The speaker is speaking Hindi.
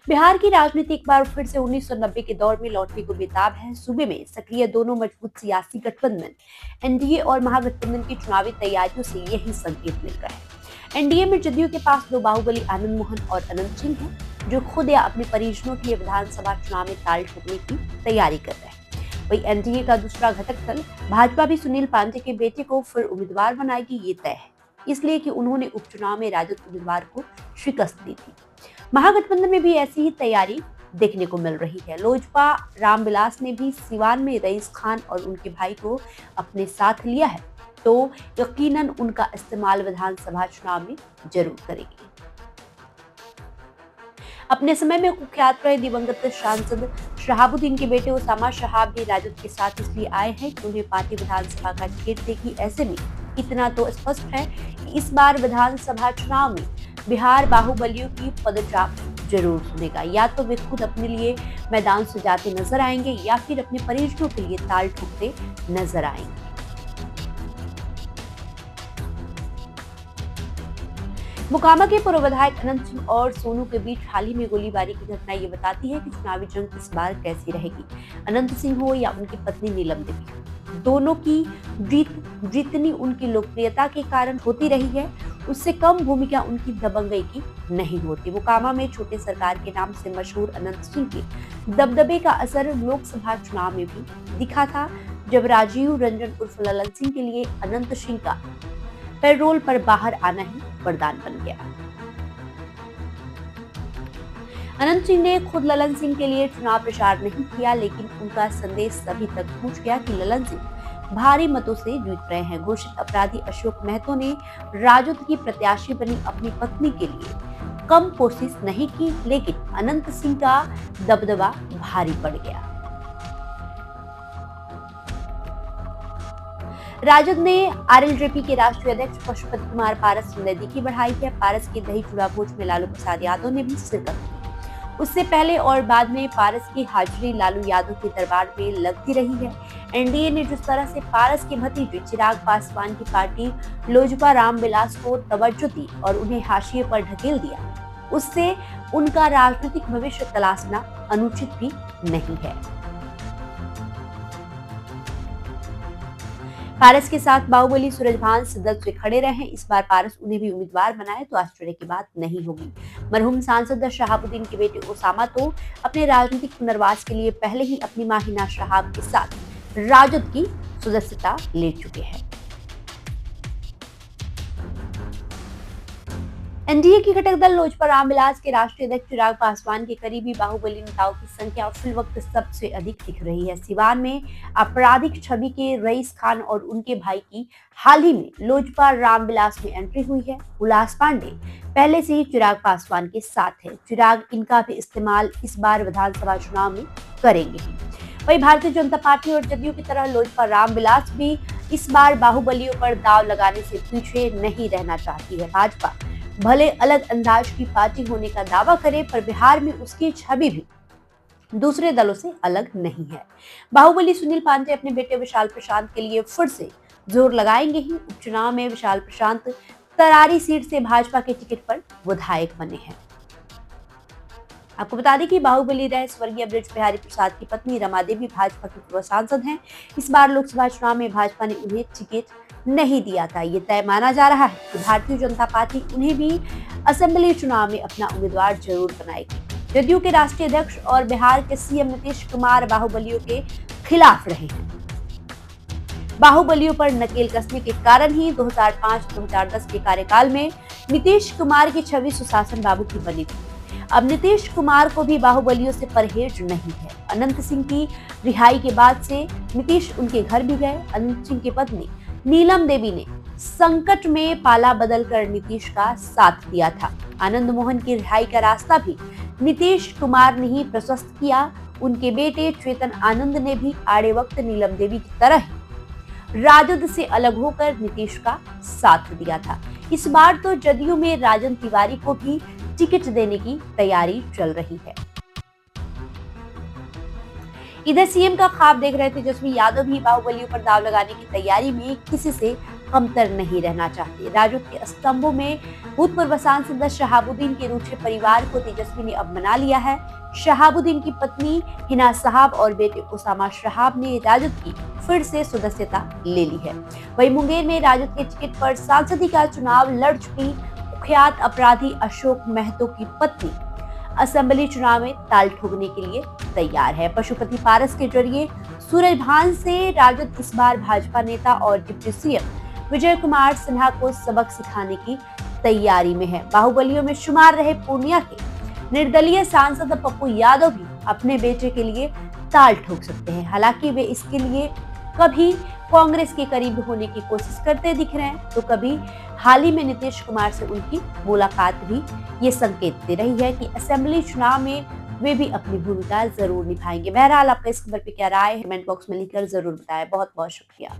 बिहार की राजनीति एक बार फिर से 1990 के दौर में लौटने को बेताब है। सूबे में सक्रिय दोनों मजबूत सियासी गठबंधन एनडीए और महागठबंधन की चुनावी तैयारियों से यही संकेत मिल रहा है। एनडीए में जदयू के पास दो बाहुबली आनंद मोहन और अनंत सिंह हैं, जो खुद या अपने परिजनों के लिए विधानसभा चुनाव में ताल ठोकने की तैयारी कर रहे हैं। वही एनडीए का दूसरा घटक दल भाजपा भी सुनील पांडे के बेटे को फिर उम्मीदवार बनाएगी, ये तय है, इसलिए कि उन्होंने उपचुनाव में राजद उम्मीदवार को शिकस्त दी थी। महागठबंधन में भी ऐसी ही तैयारी देखने को मिल रही है। लोजपा रामविलास ने भी सिवान में रईस खान और उनके भाई को अपने साथ लिया है, तो यकीनन उनका इस्तेमाल विधानसभा चुनाव में जरूर करेगी। अपने समय में कुख्यात रहे दिवंगत सांसद शहाबुद्दीन के बेटे उसामा शहाब भी राजद के साथ इसलिए आए हैं कि उन्हें पार्टी विधानसभा का टिकट देगी। ऐसे में इतना तो स्पष्ट है कि इस बार विधानसभा चुनाव में बिहार बाहुबलियों की पदचाप जरूर सुनेगा। या तो वे खुद अपने लिए मैदान सजाते नजर आएंगे या फिर अपने परिजनों के लिए ताल ठोकते नजर आएंगे। मोकामा के पूर्व विधायक अनंत सिंह और सोनू के बीच हाल ही में गोलीबारी की घटना ये बताती है कि चुनावी जंग इस बार कैसी रहेगी। अनंत सिंह हो या उनकी पत्नी नीलम देवी, दोनों की जीत जितनी उनकी लोकप्रियता के कारण होती रही है, उससे कम भूमिका उनकी दबंगई की नहीं होती। मोकामा में छोटे सरकार के नाम से मशहूर अनंत सिंह के दबदबे का असर लोकसभा चुनाव में भी दिखा था, जब राजीव रंजन उर्फ ललन सिंह के लिए अनंत सिंह का पैरोल पर बाहर आना ही वरदान बन गया। अनंत सिंह ने खुद ललन सिंह के लिए चुनाव प्रचार नहीं किया, लेकिन उनका संदेश सभी तक पहुंच गया कि ललन सिंह भारी मतों से जीत रहे हैं। घोषित अपराधी अशोक महतो ने राजद की प्रत्याशी बनी अपनी पत्नी के लिए कम कोशिश नहीं की, लेकिन अनंत सिंह का दबदबा भारी पड़ गया। राजद ने आरएलजेपी के राष्ट्रीय अध्यक्ष पशुपति कुमार पारस की नजदीकी बढ़ाई है। पारस के दही चूड़ा भोज में लालू प्रसाद यादव ने भी शिरकत की। उससे पहले और बाद में पारस की हाजिरी लालू यादव के दरबार में लगती रही है। एनडीए ने जिस तरह से पारस के भतीजे चिराग पासवान की पार्टी लोजपा रामविलास को तवज्जो दी और उन्हें हाशिए पर ढकेल दिया, उससे उनका राजनीतिक भविष्य तलाशना अनुचित भी नहीं है। पारस के साथ बाहुबली सूरजभान सिद्धत से खड़े रहे। इस बार पारस उन्हें भी उम्मीदवार बनाए तो आश्चर्य की बात नहीं होगी। मरहूम सांसद शहाबुद्दीन के बेटे ओसामा तो अपने राजनीतिक पुनर्वास के लिए पहले ही अपनी मां हिना शहाब के साथ राजद की सदस्यता ले चुके हैं। एनडीए की घटक दल लोजपा रामविलास के राष्ट्रीय अध्यक्ष चिराग पासवान के करीबी बाहुबली नेताओं की संख्या फिल वक्त सबसे अधिक दिख रही है। सिवान में आपराधिक छवि के रईस खान और उनके भाई की हाल ही में लोजपा रामविलास में एंट्री हुई है। उल्लास पांडे पहले से ही चिराग पासवान के साथ है। चिराग इनका भी इस्तेमाल इस बार विधानसभा चुनाव में करेंगे ही। वही भारतीय जनता पार्टी और जदयू की तरह लोजपा रामविलास भी इस बार बाहुबलियों पर दाव लगाने से पीछे नहीं रहना चाहती है। भाजपा भले अलग अंदाज की पार्टी होने का दावा करे, पर बिहार में उसकी छवि भी दूसरे दलों से अलग नहीं है। बाहुबली सुनील पांडे अपने बेटे विशाल प्रशांत के लिए फिर से जोर लगाएंगे ही। उपचुनाव में विशाल प्रशांत तरारी सीट से भाजपा के टिकट पर विधायक बने हैं। आपको बता दें कि बाहुबली रहे स्वर्गीय बृज बिहारी प्रसाद की पत्नी रमा देवी भाजपा की पूर्व सांसद हैं। इस बार लोकसभा चुनाव में भाजपा ने उन्हें टिकट नहीं दिया था। ये तय माना जा रहा है कि भारतीय जनता पार्टी उन्हें भी असेंबली चुनाव में अपना उम्मीदवार जरूर बनाएगी। जदयू के राष्ट्रीय अध्यक्ष और बिहार के सीएम नीतीश कुमार बाहुबलियों के खिलाफ रहे हैं। बाहुबलियों पर नकेल कसने के कारण ही 2005-2010 के कार्यकाल में नीतीश कुमार की छवि सुशासन बाबू की बनी थी। अब नीतीश कुमार को भी बाहुबलियों से परहेज नहीं है। अनंत सिंह की रिहाई के बाद से नीतीश उनके घर भी गए। अनंत सिंह की पत्नी नीलम देवी ने संकट में पाला बदलकर नीतीश का साथ दिया था। आनंद मोहन की रिहाई का रास्ता भी नीतीश कुमार ने ही प्रशस्त किया। उनके बेटे चेतन आनंद ने भी आड़े वक्त नीलम देवी की तरह ही राजद से अलग होकर नीतीश का साथ दिया था। इस बार तो जदयू में राजन तिवारी को भी टिकट देने की तैयारी चल रही है। इधर सीएम का ख्वाब देख रहे तेजस्वी यादव भी बाहुबलियों पर दाव लगाने की तैयारी में किसी से कमतर नहीं रहना चाहते। राजद के स्तंभों में भूतपूर्व सांसद शहाबुद्दीन के रूठे परिवार को तेजस्वी ने अब मना लिया है। शहाबुद्दीन की पत्नी हिना साहब और बेटे उसामा शहाब ने राजद की फिर से सदस्यता ले ली है। वहीं मुंगेर में राजद के टिकट पर सांसदी का चुनाव लड़ चुकी कुख्यात अपराधी अशोक महतो की पत्नी असेंबली चुनाव में ताल ठोकने के लिए तैयार है। पशुपति पारस के जरिए सूरजभान से राजद इस बार भाजपा नेता और डिप्टी सीएम विजय कुमार सिन्हा को सबक सिखाने की तैयारी में है। बाहुबलियों में शुमार रहे पूर्णिया के निर्दलीय सांसद पप्पू यादव भी अपने बेटे के लिए ताल ठोक सकते हैं। हालांकि वे इसके लिए कभी कांग्रेस के करीब होने की कोशिश करते दिख रहे हैं, तो कभी हाल ही में नीतीश कुमार से उनकी मुलाकात भी ये संकेत दे रही है कि असेंबली चुनाव में वे भी अपनी भूमिका जरूर निभाएंगे। बहरहाल आपका इस खबर पे क्या राय है, कमेंट बॉक्स में लिखकर जरूर बताएं। बहुत बहुत शुक्रिया।